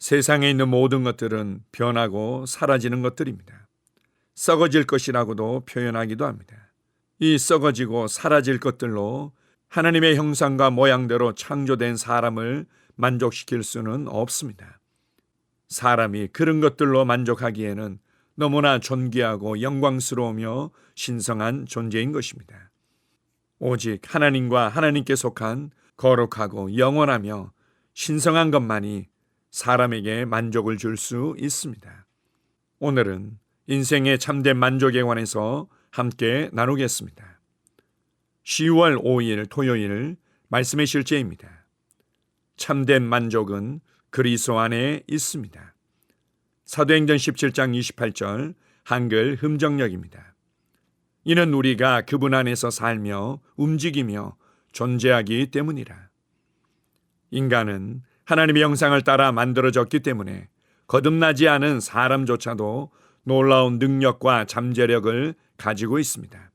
세상에 있는 모든 것들은 변하고 사라지는 것들입니다. 썩어질 것이라고도 표현하기도 합니다. 이 썩어지고 사라질 것들로 하나님의 형상과 모양대로 창조된 사람을 만족시킬 수는 없습니다. 사람이 그런 것들로 만족하기에는 너무나 존귀하고 영광스러우며 신성한 존재인 것입니다. 오직 하나님과 하나님께 속한 거룩하고 영원하며 신성한 것만이 사람에게 만족을 줄 수 있습니다. 오늘은 인생의 참된 만족에 관해서 함께 나누겠습니다. 10월 5일 토요일 말씀의 실제입니다. 참된 만족은 그리스도 안에 있습니다. 사도행전 17장 28절 한글 흠정역입니다. 이는 우리가 그분 안에서 살며 움직이며 존재하기 때문이라. 인간은 하나님의 형상을 따라 만들어졌기 때문에 거듭나지 않은 사람조차도 놀라운 능력과 잠재력을 가지고 있습니다.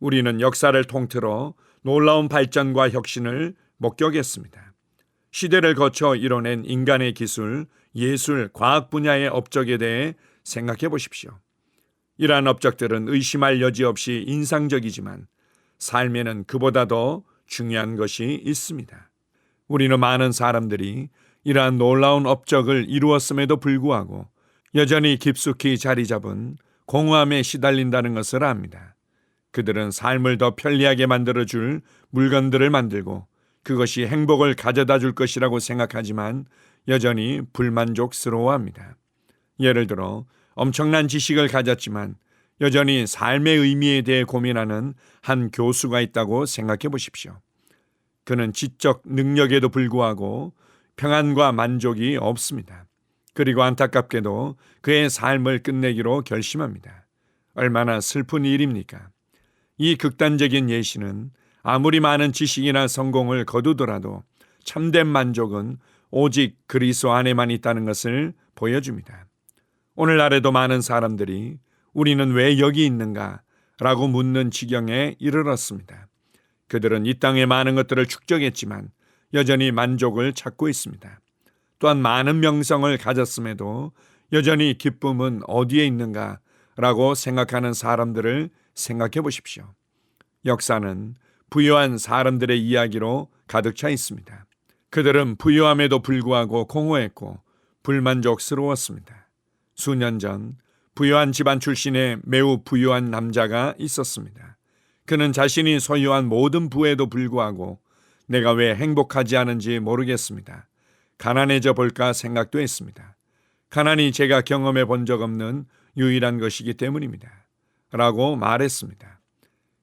우리는 역사를 통틀어 놀라운 발전과 혁신을 목격했습니다. 시대를 거쳐 이뤄낸 인간의 기술, 예술, 과학 분야의 업적에 대해 생각해 보십시오. 이러한 업적들은 의심할 여지 없이 인상적이지만 삶에는 그보다 더 중요한 것이 있습니다. 우리는 많은 사람들이 이러한 놀라운 업적을 이루었음에도 불구하고 여전히 깊숙이 자리 잡은 공허함에 시달린다는 것을 압니다. 그들은 삶을 더 편리하게 만들어줄 물건들을 만들고 그것이 행복을 가져다 줄 것이라고 생각하지만 여전히 불만족스러워합니다. 예를 들어 엄청난 지식을 가졌지만 여전히 삶의 의미에 대해 고민하는 한 교수가 있다고 생각해 보십시오. 그는 지적 능력에도 불구하고 평안과 만족이 없습니다. 그리고 안타깝게도 그의 삶을 끝내기로 결심합니다. 얼마나 슬픈 일입니까? 이 극단적인 예시는 아무리 많은 지식이나 성공을 거두더라도 참된 만족은 오직 그리스도 안에만 있다는 것을 보여줍니다. 오늘날에도 많은 사람들이 우리는 왜 여기 있는가? 라고 묻는 지경에 이르렀습니다. 그들은 이 땅에 많은 것들을 축적했지만 여전히 만족을 찾고 있습니다. 또한 많은 명성을 가졌음에도 여전히 기쁨은 어디에 있는가? 라고 생각하는 사람들을 생각해 보십시오. 역사는 부유한 사람들의 이야기로 가득 차 있습니다. 그들은 부유함에도 불구하고 공허했고 불만족스러웠습니다. 수년 전 부유한 집안 출신의 매우 부유한 남자가 있었습니다. 그는 자신이 소유한 모든 부에도 불구하고 내가 왜 행복하지 않은지 모르겠습니다. 가난해져 볼까 생각도 했습니다. 가난이 제가 경험해 본 적 없는 유일한 것이기 때문입니다. 라고 말했습니다.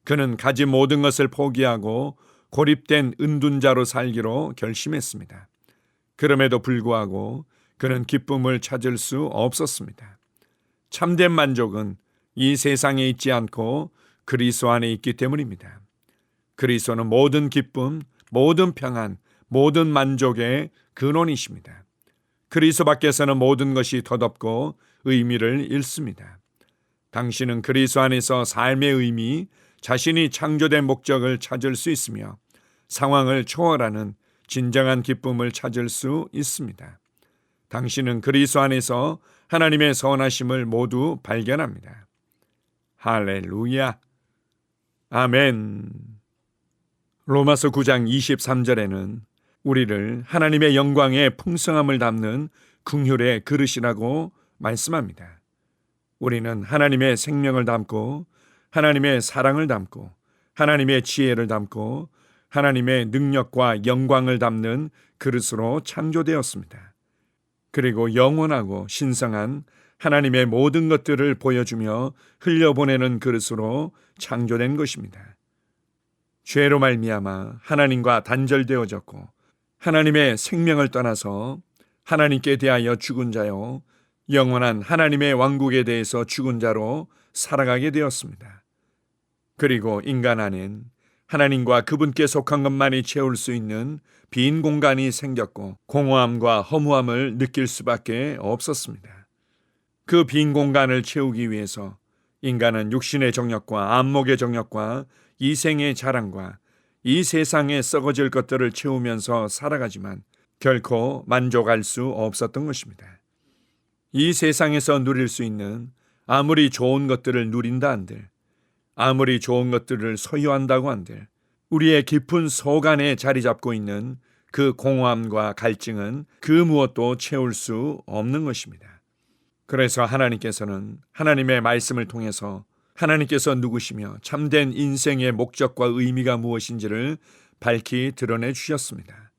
그는 가진 모든 것을 포기하고 고립된 은둔자로 살기로 결심했습니다. 그럼에도 불구하고 그는 기쁨을 찾을 수 없었습니다. 참된 만족은 이 세상에 있지 않고 그리스도 안에 있기 때문입니다. 그리스도는 모든 기쁨, 모든 평안, 모든 만족의 근원이십니다. 그리스도 밖에서는 모든 것이 덧없고 의미를 잃습니다. 당신은 그리스도 안에서 삶의 의미, 자신이 창조된 목적을 찾을 수 있으며 상황을 초월하는 진정한 기쁨을 찾을 수 있습니다. 당신은 그리스도 안에서 하나님의 선하심을 모두 발견합니다. 할렐루야. 아멘. 로마서 9장 23절에는 우리를 하나님의 영광의 풍성함을 담는 긍휼의 그릇이라고 말씀합니다. 우리는 하나님의 생명을 담고 하나님의 사랑을 담고 하나님의 지혜를 담고 하나님의 능력과 영광을 담는 그릇으로 창조되었습니다. 그리고 영원하고 신성한 하나님의 모든 것들을 보여주며 흘려보내는 그릇으로 창조된 것입니다. 죄로 말미암아 하나님과 단절되어졌고 하나님의 생명을 떠나서 하나님께 대하여 죽은 자요 영원한 하나님의 왕국에 대해서 죽은 자로 살아가게 되었습니다. 그리고 인간 안엔 하나님과 그분께 속한 것만이 채울 수 있는 빈 공간이 생겼고 공허함과 허무함을 느낄 수밖에 없었습니다. 그 빈 공간을 채우기 위해서 인간은 육신의 정욕과 안목의 정욕과 이생의 자랑과 이 세상에 썩어질 것들을 채우면서 살아가지만 결코 만족할 수 없었던 것입니다. 이 세상에서 누릴 수 있는 아무리 좋은 것들을 누린다 한들, 아무리 좋은 것들을 소유한다고 한들, 우리의 깊은 속 안에 자리 잡고 있는 그 공허함과 갈증은 그 무엇도 채울 수 없는 것입니다. 그래서 하나님께서는 하나님의 말씀을 통해서 하나님께서 누구시며 참된 인생의 목적과 의미가 무엇인지를 밝히 드러내 주셨습니다.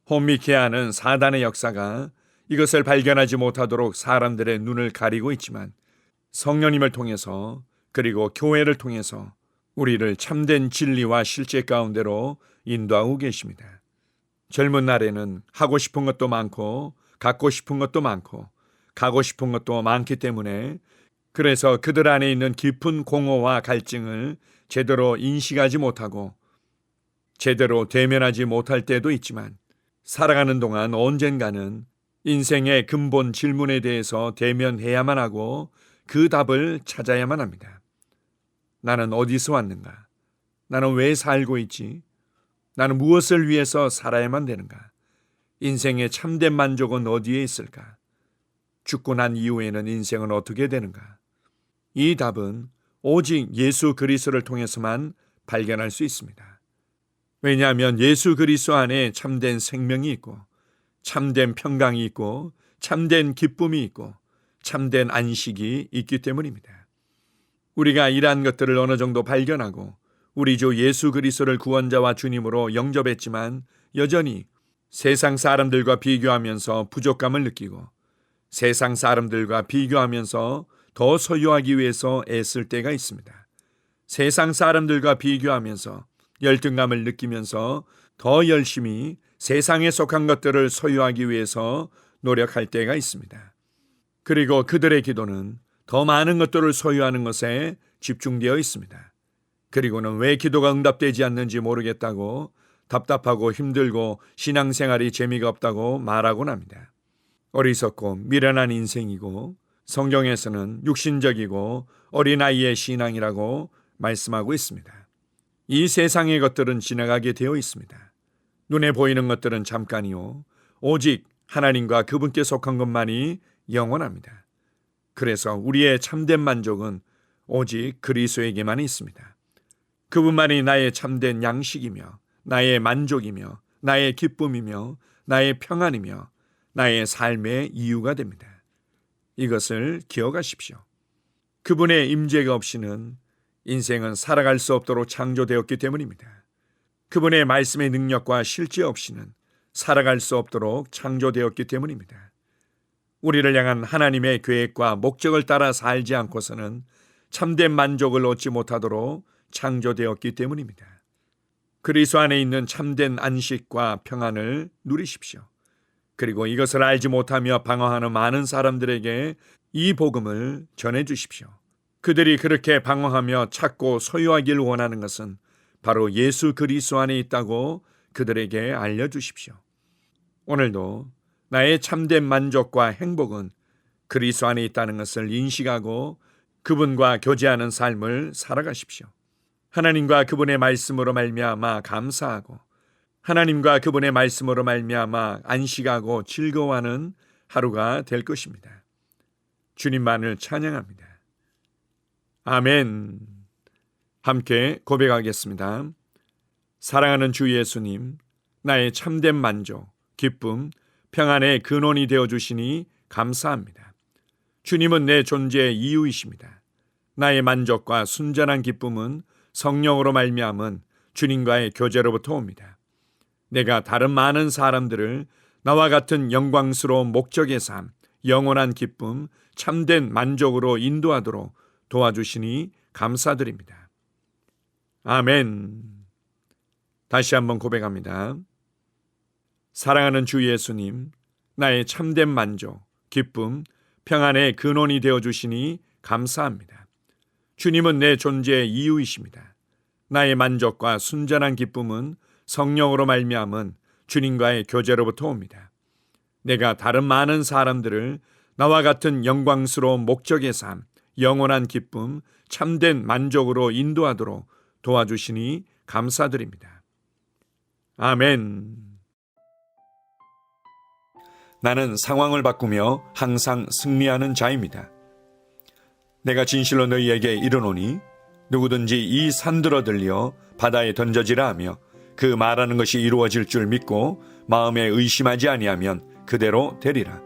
혼미케하는 사단의 역사가 이것을 발견하지 못하도록 사람들의 눈을 가리고 있지만 성령님을 통해서 그리고 교회를 통해서 우리를 참된 진리와 실제 가운데로 인도하고 계십니다. 젊은 날에는 하고 싶은 것도 많고 갖고 싶은 것도 많고 가고 싶은 것도 많기 때문에 그래서 그들 안에 있는 깊은 공허와 갈증을 제대로 인식하지 못하고 제대로 대면하지 못할 때도 있지만 살아가는 동안 언젠가는 인생의 근본 질문에 대해서 대면해야만 하고 그 답을 찾아야만 합니다. 나는 어디서 왔는가? 나는 왜 살고 있지? 나는 무엇을 위해서 살아야만 되는가? 인생의 참된 만족은 어디에 있을까? 죽고 난 이후에는 인생은 어떻게 되는가? 이 답은 오직 예수 그리스도를 통해서만 발견할 수 있습니다. 왜냐하면 예수 그리스도 안에 참된 생명이 있고 참된 평강이 있고 참된 기쁨이 있고 참된 안식이 있기 때문입니다. 우리가 이러한 것들을 어느 정도 발견하고 우리 주 예수 그리스도를 구원자와 주님으로 영접했지만 여전히 세상 사람들과 비교하면서 부족감을 느끼고 세상 사람들과 비교하면서 더 소유하기 위해서 애쓸 때가 있습니다. 세상 사람들과 비교하면서 열등감을 느끼면서 더 열심히 세상에 속한 것들을 소유하기 위해서 노력할 때가 있습니다. 그리고 그들의 기도는 더 많은 것들을 소유하는 것에 집중되어 있습니다. 그리고는 왜 기도가 응답되지 않는지 모르겠다고 답답하고 힘들고 신앙생활이 재미가 없다고 말하곤 합니다. 어리석고 미련한 인생이고 성경에서는 육신적이고 어린아이의 신앙이라고 말씀하고 있습니다. 이 세상의 것들은 지나가게 되어 있습니다. 눈에 보이는 것들은 잠깐이요 오직 하나님과 그분께 속한 것만이 영원합니다. 그래서 우리의 참된 만족은 오직 그리스도에게만 있습니다. 그분만이 나의 참된 양식이며 나의 만족이며 나의 기쁨이며 나의 평안이며 나의 삶의 이유가 됩니다. 이것을 기억하십시오. 그분의 임재가 없이는 인생은 살아갈 수 없도록 창조되었기 때문입니다. 그분의 말씀의 능력과 실제 없이는 살아갈 수 없도록 창조되었기 때문입니다. 우리를 향한 하나님의 계획과 목적을 따라 살지 않고서는 참된 만족을 얻지 못하도록 창조되었기 때문입니다. 그리스도 안에 있는 참된 안식과 평안을 누리십시오. 그리고 이것을 알지 못하며 방황하는 많은 사람들에게 이 복음을 전해주십시오. 그들이 그렇게 방황하며 찾고 소유하길 원하는 것은 바로 예수 그리스도 안에 있다고 그들에게 알려주십시오. 오늘도 나의 참된 만족과 행복은 그리스도 안에 있다는 것을 인식하고 그분과 교제하는 삶을 살아가십시오. 하나님과 그분의 말씀으로 말미암아 감사하고 하나님과 그분의 말씀으로 말미암아 안식하고 즐거워하는 하루가 될 것입니다. 주님만을 찬양합니다. 아멘. 함께 고백하겠습니다. 사랑하는 주 예수님, 나의 참된 만족, 기쁨, 평안의 근원이 되어주시니 감사합니다. 주님은 내 존재의 이유이십니다. 나의 만족과 순전한 기쁨은 성령으로 말미암은 주님과의 교제로부터 옵니다. 내가 다른 많은 사람들을 나와 같은 영광스러운 목적의 삶, 영원한 기쁨, 참된 만족으로 인도하도록 도와주시니 감사드립니다. 아멘. 다시 한번 고백합니다. 사랑하는 주 예수님, 나의 참된 만족, 기쁨, 평안의 근원이 되어주시니 감사합니다. 주님은 내 존재의 이유이십니다. 나의 만족과 순전한 기쁨은 성령으로 말미암은 주님과의 교제로부터 옵니다. 내가 다른 많은 사람들을 나와 같은 영광스러운 목적의 삶, 영원한 기쁨, 참된 만족으로 인도하도록 도와주시니 감사드립니다. 아멘. 나는 상황을 바꾸며 항상 승리하는 자입니다. 내가 진실로 너희에게 이르노니 누구든지 이 산들어 들려 바다에 던져지라 하며 그 말하는 것이 이루어질 줄 믿고 마음에 의심하지 아니하면 그대로 되리라.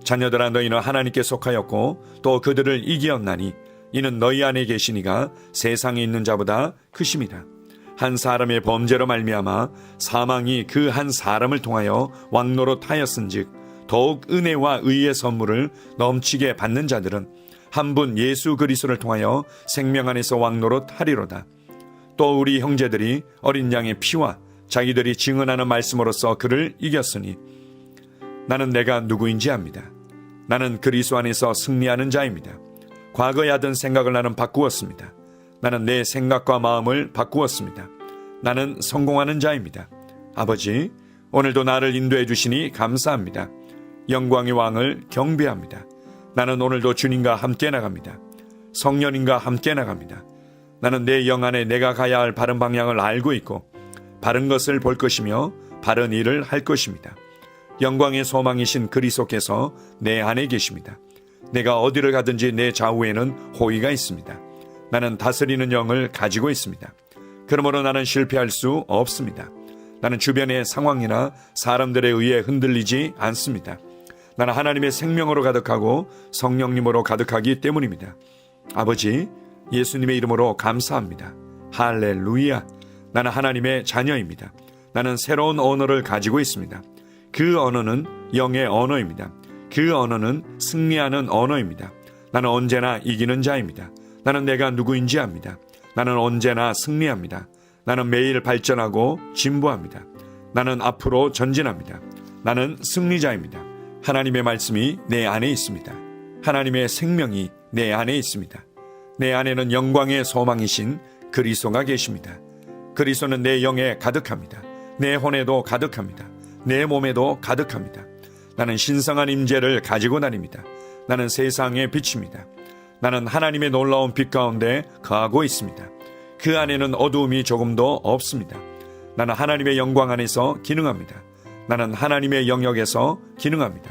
자녀들아, 너희는 하나님께 속하였고 또 그들을 이기었나니 이는 너희 안에 계시니가 세상에 있는 자보다 크심이라. 한 사람의 범죄로 말미암아 사망이 그 한 사람을 통하여 왕노릇하였은즉 더욱 은혜와 의의 선물을 넘치게 받는 자들은 한 분 예수 그리스도를 통하여 생명 안에서 왕노릇하리로다. 또 우리 형제들이 어린 양의 피와 자기들이 증언하는 말씀으로써 그를 이겼으니 나는 내가 누구인지 압니다. 나는 그리스도 안에서 승리하는 자입니다. 과거에 하던 생각을 나는 바꾸었습니다. 나는 내 생각과 마음을 바꾸었습니다. 나는 성공하는 자입니다. 아버지, 오늘도 나를 인도해 주시니 감사합니다. 영광의 왕을 경배합니다. 나는 오늘도 주님과 함께 나갑니다. 성령님과 함께 나갑니다. 나는 내 영 안에 내가 가야 할 바른 방향을 알고 있고 바른 것을 볼 것이며 바른 일을 할 것입니다. 영광의 소망이신 그리스도께서 내 안에 계십니다. 내가 어디를 가든지 내 좌우에는 호의가 있습니다. 나는 다스리는 영을 가지고 있습니다. 그러므로 나는 실패할 수 없습니다. 나는 주변의 상황이나 사람들에 의해 흔들리지 않습니다. 나는 하나님의 생명으로 가득하고 성령님으로 가득하기 때문입니다. 아버지, 예수님의 이름으로 감사합니다. 할렐루야. 나는 하나님의 자녀입니다. 나는 새로운 언어를 가지고 있습니다. 그 언어는 영의 언어입니다. 그 언어는 승리하는 언어입니다. 나는 언제나 이기는 자입니다. 나는 내가 누구인지 압니다. 나는 언제나 승리합니다. 나는 매일 발전하고 진보합니다. 나는 앞으로 전진합니다. 나는 승리자입니다. 하나님의 말씀이 내 안에 있습니다. 하나님의 생명이 내 안에 있습니다. 내 안에는 영광의 소망이신 그리스도가 계십니다. 그리스도는 내 영에 가득합니다. 내 혼에도 가득합니다. 내 몸에도 가득합니다. 나는 신성한 임재를 가지고 다닙니다. 나는 세상의 빛입니다. 나는 하나님의 놀라운 빛 가운데 거하고 있습니다. 그 안에는 어두움이 조금도 없습니다. 나는 하나님의 영광 안에서 기능합니다. 나는 하나님의 영역에서 기능합니다.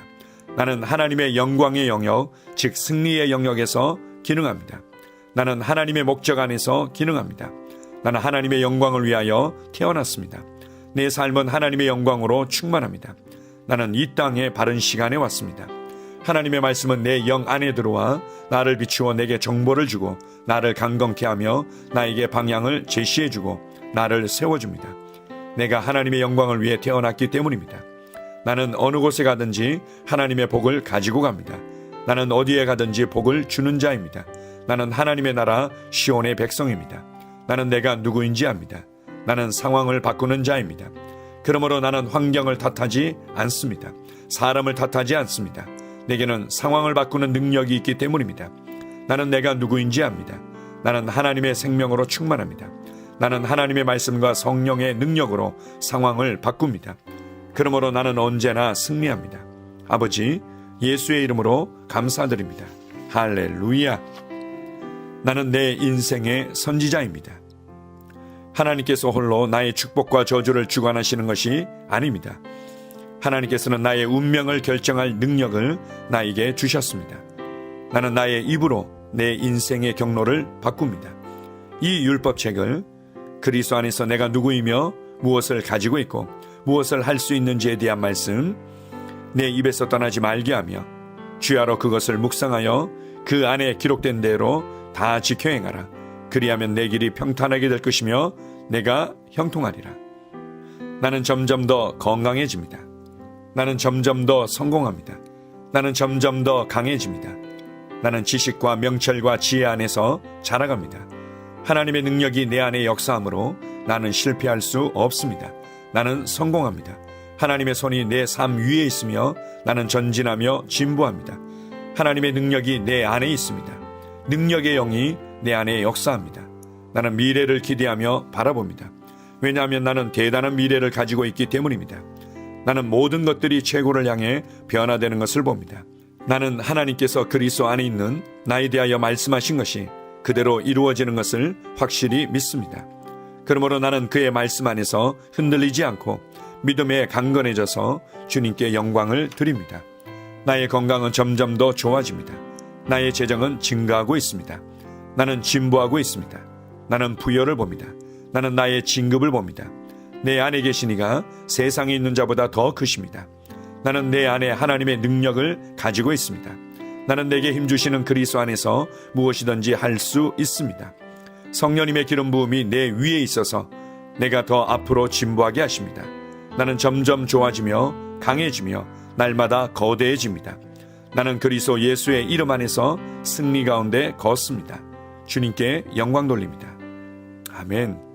나는 하나님의 영광의 영역, 즉 승리의 영역에서 기능합니다. 나는 하나님의 목적 안에서 기능합니다. 나는 하나님의 영광을 위하여 태어났습니다. 내 삶은 하나님의 영광으로 충만합니다. 나는 이 땅에 바른 시간에 왔습니다. 하나님의 말씀은 내 영 안에 들어와 나를 비추어 내게 정보를 주고 나를 강건케 하며 나에게 방향을 제시해 주고 나를 세워줍니다. 내가 하나님의 영광을 위해 태어났기 때문입니다. 나는 어느 곳에 가든지 하나님의 복을 가지고 갑니다. 나는 어디에 가든지 복을 주는 자입니다. 나는 하나님의 나라 시온의 백성입니다. 나는 내가 누구인지 압니다. 나는 상황을 바꾸는 자입니다. 그러므로 나는 환경을 탓하지 않습니다. 사람을 탓하지 않습니다. 내게는 상황을 바꾸는 능력이 있기 때문입니다. 나는 내가 누구인지 압니다. 나는 하나님의 생명으로 충만합니다. 나는 하나님의 말씀과 성령의 능력으로 상황을 바꿉니다. 그러므로 나는 언제나 승리합니다. 아버지, 예수의 이름으로 감사드립니다. 할렐루야. 나는 내 인생의 선지자입니다. 하나님께서 홀로 나의 축복과 저주를 주관하시는 것이 아닙니다. 하나님께서는 나의 운명을 결정할 능력을 나에게 주셨습니다. 나는 나의 입으로 내 인생의 경로를 바꿉니다. 이 율법책을 그리스도 안에서 내가 누구이며 무엇을 가지고 있고 무엇을 할 수 있는지에 대한 말씀 내 입에서 떠나지 말게 하며 주야로 그것을 묵상하여 그 안에 기록된 대로 다 지켜 행하라. 그리하면 내 길이 평탄하게 될 것이며 내가 형통하리라. 나는 점점 더 건강해집니다. 나는 점점 더 성공합니다. 나는 점점 더 강해집니다. 나는 지식과 명철과 지혜 안에서 자라갑니다. 하나님의 능력이 내 안에 역사하므로 나는 실패할 수 없습니다. 나는 성공합니다. 하나님의 손이 내 삶 위에 있으며 나는 전진하며 진보합니다. 하나님의 능력이 내 안에 있습니다. 능력의 영이 내 안에 역사합니다. 나는 미래를 기대하며 바라봅니다. 왜냐하면 나는 대단한 미래를 가지고 있기 때문입니다. 나는 모든 것들이 최고를 향해 변화되는 것을 봅니다. 나는 하나님께서 그리스도 안에 있는 나에 대하여 말씀하신 것이 그대로 이루어지는 것을 확실히 믿습니다. 그러므로 나는 그의 말씀 안에서 흔들리지 않고 믿음에 강건해져서 주님께 영광을 드립니다. 나의 건강은 점점 더 좋아집니다. 나의 재정은 증가하고 있습니다. 나는 진보하고 있습니다. 나는 부여를 봅니다. 나는 나의 진급을 봅니다. 내 안에 계신 이가 세상에 있는 자보다 더 크십니다. 나는 내 안에 하나님의 능력을 가지고 있습니다. 나는 내게 힘주시는 그리스도 안에서 무엇이든지 할 수 있습니다. 성령님의 기름 부음이 내 위에 있어서 내가 더 앞으로 진보하게 하십니다. 나는 점점 좋아지며 강해지며 날마다 거대해집니다. 나는 그리스도 예수의 이름 안에서 승리 가운데 걷습니다. 주님께 영광 돌립니다. 아멘.